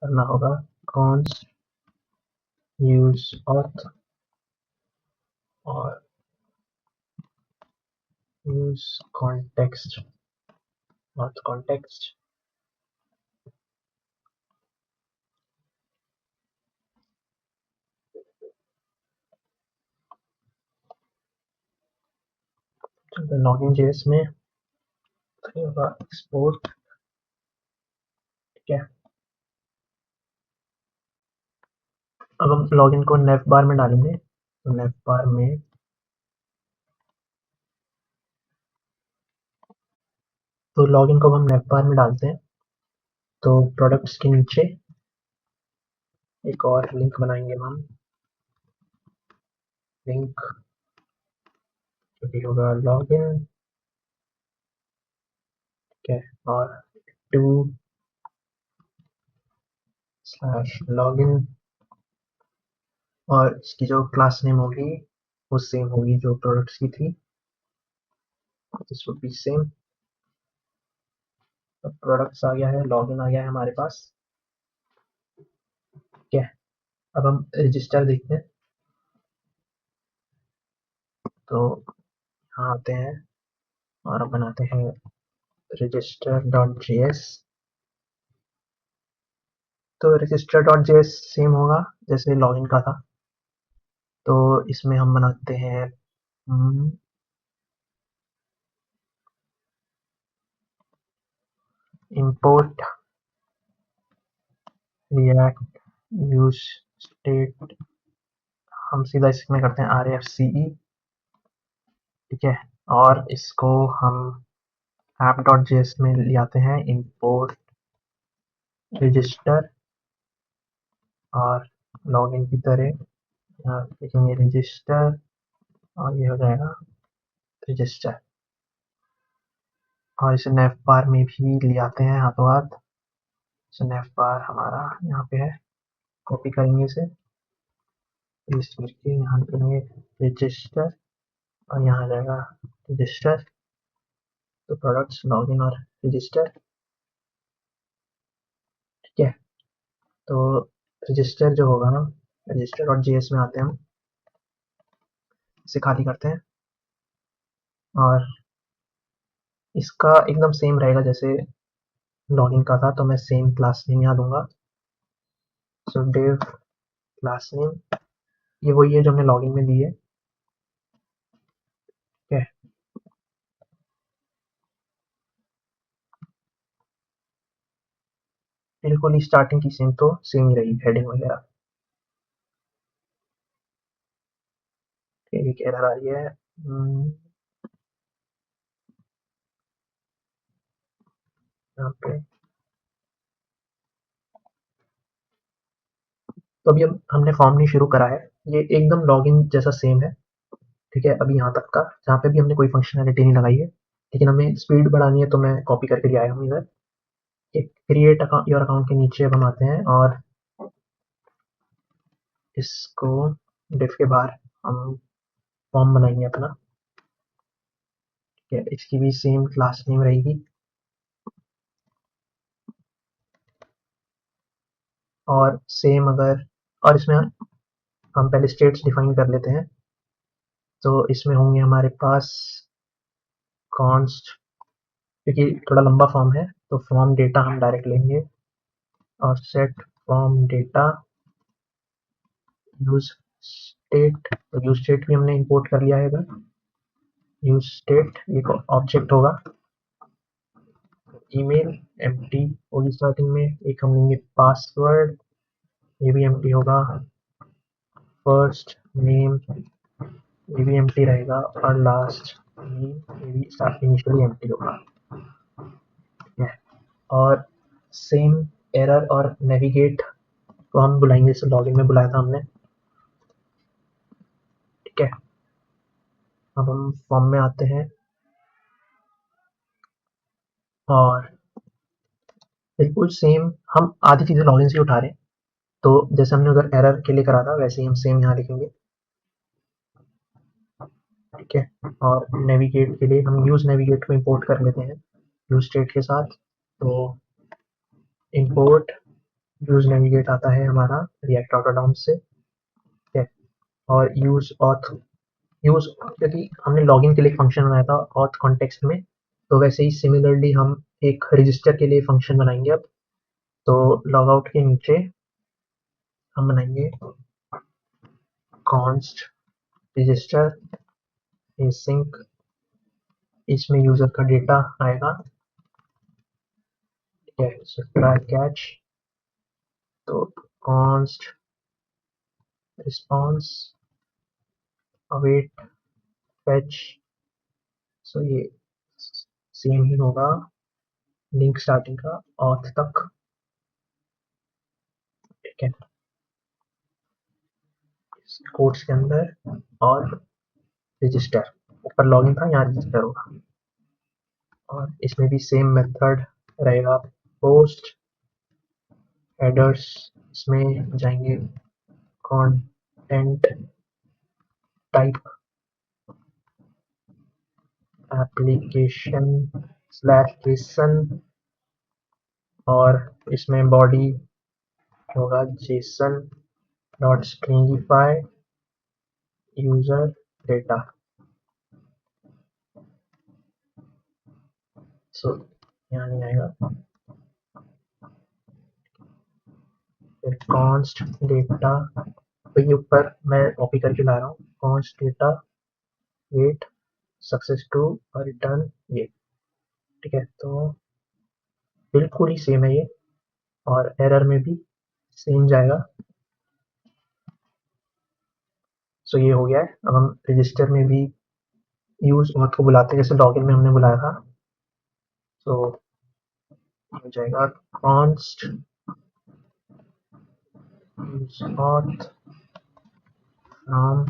करना होगा const use auth और use context auth context। Login JS में होगा एक्सपोर्ट। ठीक है, अब हम लॉगिन को नेव बार में डालेंगे, तो नेव बार में तो लॉगिन को हम नेव बार में डालते हैं, तो प्रोडक्ट्स के नीचे एक और लिंक बनाएंगे हम, लिंक जो भी होगा लॉगिन। ठीक है, और टू स्लैश लॉगिन, और इसकी जो क्लास नेम होगी वो सेम होगी जो प्रोडक्ट्स की थी, दिस वुड बी सेम। तो प्रोडक्ट्स आ गया है, लॉगिन आ गया है हमारे पास। ठीक है, अब हम रजिस्टर देखते हैं, तो यहाँ आते हैं और बनाते हैं रजिस्टर डॉट जेएस। तो रजिस्टर डॉट जेएस सेम होगा जैसे लॉगिन का था, तो इसमें हम बनाते हैं इंपोर्ट रिएक्ट यूज स्टेट, हम सीधा इसमें करते हैं RFCE। ठीक है, और इसको हम app.js में ले आते हैं इंपोर्ट रजिस्टर, और लॉगिन की तरह यहाँ लिखेंगे रजिस्टर, और ये हो जाएगा रजिस्टर, और इसे नेव बार में भी ले आते हैं हाथों हाथ। तो नेव बार हमारा यहाँ पे है, कॉपी करेंगे इसे, पेस्ट करके यहाँ करेंगे रजिस्टर, और यहाँ आ जाएगा रजिस्टर, तो प्रोडक्ट्स लॉगिन और रजिस्टर। ठीक है, तो रजिस्टर जो होगा ना, रजिस्टर डॉट जेएस में आते हैं हम, इसे खाली करते हैं, और इसका एकदम सेम रहेगा जैसे लॉगिन का था, तो मैं सेम क्लास नेम यहाँ दूंगा। सो डिव क्लास नेम, ये वही है जो हमने लॉगिन में दी है। ठीक है, बिल्कुल ही स्टार्टिंग की सेम तो सेम ही रही, हेडिंग वगैरह। एक एरर आ रही है। यहाँ पे तो अभी हमने फॉर्म नहीं शुरू करा है, ये एकदम लॉगिन जैसा सेम है। ठीक है, अभी यहाँ तक का जहाँ पे भी हमने कोई फंक्शनैलिटी नहीं लगाई है, लेकिन हमें स्पीड बढ़ानी है, तो मैं कॉपी करके ले आया हूँ इधर। एक क्रिएट अकाउंट, योर अकाउंट के नीचे अब हम आते हैं और इसको डिफ के बाहर हम फॉर्म बनाएंगे अपना। ठीक है, इसकी भी सेम क्लास नेम रहेगी और सेम अगर, और इसमें हम पहले स्टेट्स डिफाइन कर लेते हैं। तो इसमें होंगे हमारे पास कॉन्स्ट, क्योंकि थोड़ा लंबा फॉर्म है तो फॉर्म डेटा हम डायरेक्ट लेंगे और set form data use state. तो यूज स्टेट भी हमने इंपोर्ट कर लिया है इधर। यूज स्टेट एक ऑब्जेक्ट होगा। ईमेल एम्प्टी होगी स्टार्टिंग में, एक हम लेंगे पासवर्ड, ये भी एम्प्टी होगा। फर्स्ट नेम ये भी एम्प्टी रहेगा और लास्ट नेम ये भी स्टार्ट इनिशियली एम्प्टी होगा। ठीक है, और सेम एरर और नेविगेट तो हम बुलाएंगे, जैसे लॉगिन में बुलाया था हमने। ठीक है, अब हम फॉर्म में आते हैं और बिल्कुल सेम हम आधी चीज़ें लॉगिन से उठा रहे हैं। तो जैसे हमने उधर एरर के लिए करा था वैसे ही हम सेम यहाँ लिखेंगे। ठीक है, और नेविगेट के लिए हम यूज नेविगेट को इंपोर्ट कर लेते हैं यूज स्टेट के साथ। तो इंपोर्ट यूज नेविगेट आता है हमारा रिएक्ट ऑटोडॉम से। ठीक है, और यूज ऑथ, यूज क्योंकि हमने लॉगिन के लिए फंक्शन बनाया था ऑथ कॉन्टेक्स्ट में, तो वैसे ही सिमिलरली हम एक रजिस्टर के लिए फंक्शन बनाएंगे अब। तो लॉग आउट के नीचे हम बनाएंगे कॉन्स्ट रजिस्टर सिंक, इसमें यूजर का डेटा आएगा। ठीक है, सो ट्राई कैच, तो कॉन्स्ट रिस्पॉन्स अवेट फैच। सो ये सेम ही होगा लिंक स्टार्टिंग का ऑथ तक। ठीक है, कोड्स के अंदर और रजिस्टर, ऊपर लॉगिन था यहाँ रजिस्टर होगा। और इसमें भी सेम मेथड रहेगा। पोस्ट हेडर्स, इसमें जाएंगे content type application slash JSON, और इसमें बॉडी होगा JSON dot stringify user data. So यहाँ नहीं आएगा। फिर कॉन्स्ट डेटा, तो ये ऊपर मैं कॉपी करके ला रहा हूँ, const data wait success to और रिटर्न ये। ठीक है, तो बिल्कुल ही सेम है ये, और एरर में भी सेम जाएगा। सो ये हो गया है। अब हम रजिस्टर में भी यूज ऑथ को बुलाते हैं जैसे लॉगिन में हमने बुलाया था। तो हो जाएगा const use auth from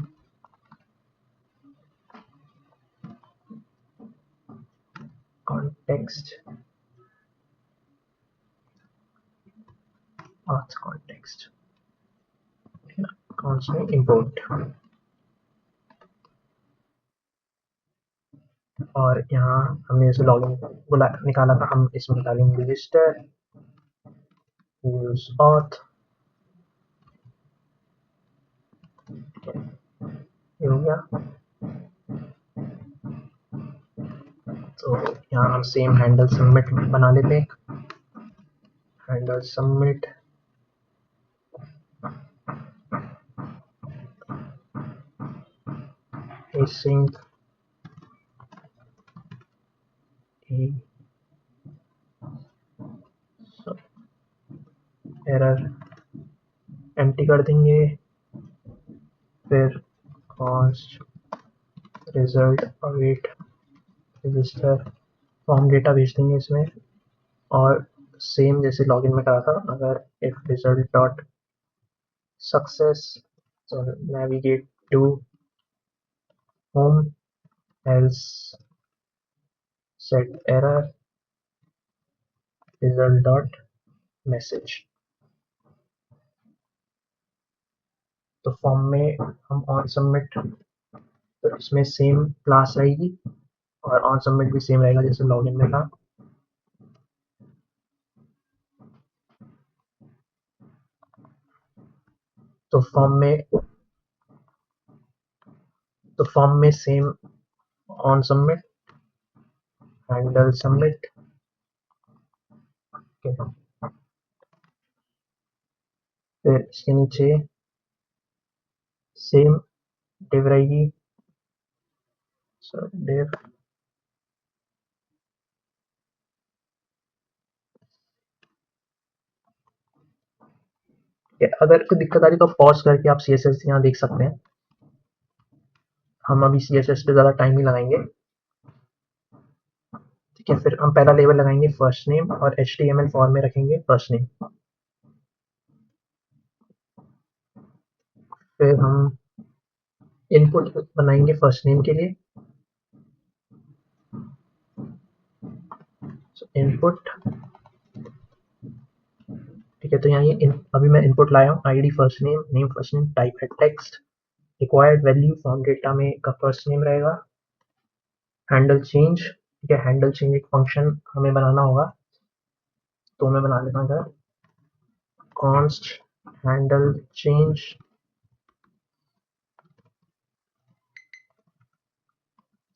context auth context, const में इंपोर्ट, और यहाँ हमने जैसे लॉगिन बुला निकाला था, हम इसमें निकालेंगे रजिस्टर यूज ऑथ। ये हो गया। तो यहाँ हम सेम हैंडल सबमिट बना लेते हैं, handle submit async error empty कर देंगे, फिर const result await register form data भेज देंगे इसमें, और सेम जैसे लॉगिन में करा था, अगर if result dot success so navigate to home, else set error result dot message। तो फॉर्म में हम ऑन सबमिट, तो इसमें सेम क्लास रहेगी और ऑन सबमिट भी सेम रहेगा जैसे लॉगिन में था। तो फॉर्म में same on submit handle submit, फिर इसके नीचे सेम डिव रहेगी, डिव अगर कोई दिक्कत आ रही तो पॉज करके आप CSS यहाँ देख सकते हैं। हम अभी CSS पे ज़्यादा टाइम नहीं लगाएंगे, ठीक है। फिर हम पहला लेबल लगाएंगे फर्स्ट नेम और HTML फॉर्म में रखेंगे फर्स्ट नेम। फिर हम इनपुट बनाएंगे फर्स्ट नेम के लिए, इनपुट, ठीक है। तो यहाँ ये अभी मैं इनपुट लाया हूँ, ID first name, name first name, type है text, required value form data में का फर्स्ट नेम रहेगा, हैंडल चेंज, ठीक है। हैंडल चेंज एक फंक्शन हमें बनाना होगा, तो मैं बना लेता हूँ const handle change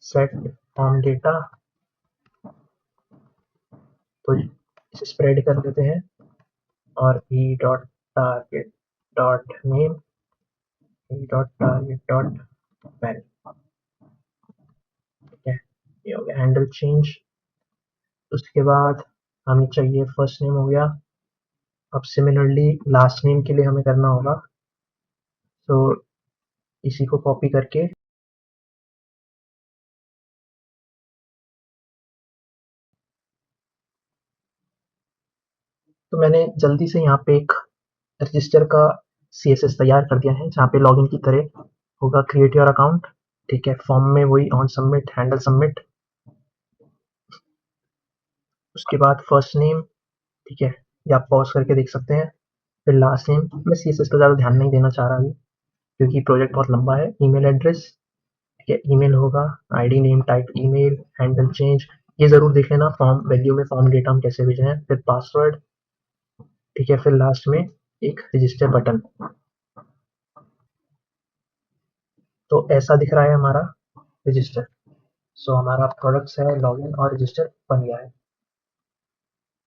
set form data, तो इसे स्प्रेड कर देते हैं, और e dot target dot name, e dot target dot value, ठीक है। ये हो गया हैंडल चेंज। उसके बाद हमें चाहिए फर्स्ट नेम हो गया, अब सिमिलरली लास्ट नेम के लिए हमें करना होगा, तो इसी को कॉपी करके तो मैंने जल्दी से यहाँ पे एक रजिस्टर का CSS तैयार कर दिया है, जहाँ पे लॉगिन की तरह होगा क्रिएट योर अकाउंट, ठीक है। फॉर्म में वही ऑन सबमिट हैंडल सबमिट, उसके बाद फर्स्ट नेम, ठीक है, ये आप पॉज करके देख सकते हैं। फिर लास्ट नेम, मैं CSS पर ज़्यादा ध्यान नहीं देना चाह रहा अभी क्योंकि प्रोजेक्ट बहुत लंबा है। ईमेल एड्रेस, ठीक है, ईमेल होगा, ID name type email, handle change, ये ज़रूर देख लेना फॉर्म वैल्यू में फॉर्म डेटा हम कैसे भेज रहे हैं। फिर पासवर्ड, ठीक है। फिर लास्ट में एक रजिस्टर बटन। तो ऐसा दिख रहा है हमारा रजिस्टर। सो हमारा प्रोडक्ट्स है, लॉगिन और रजिस्टर बन गया है।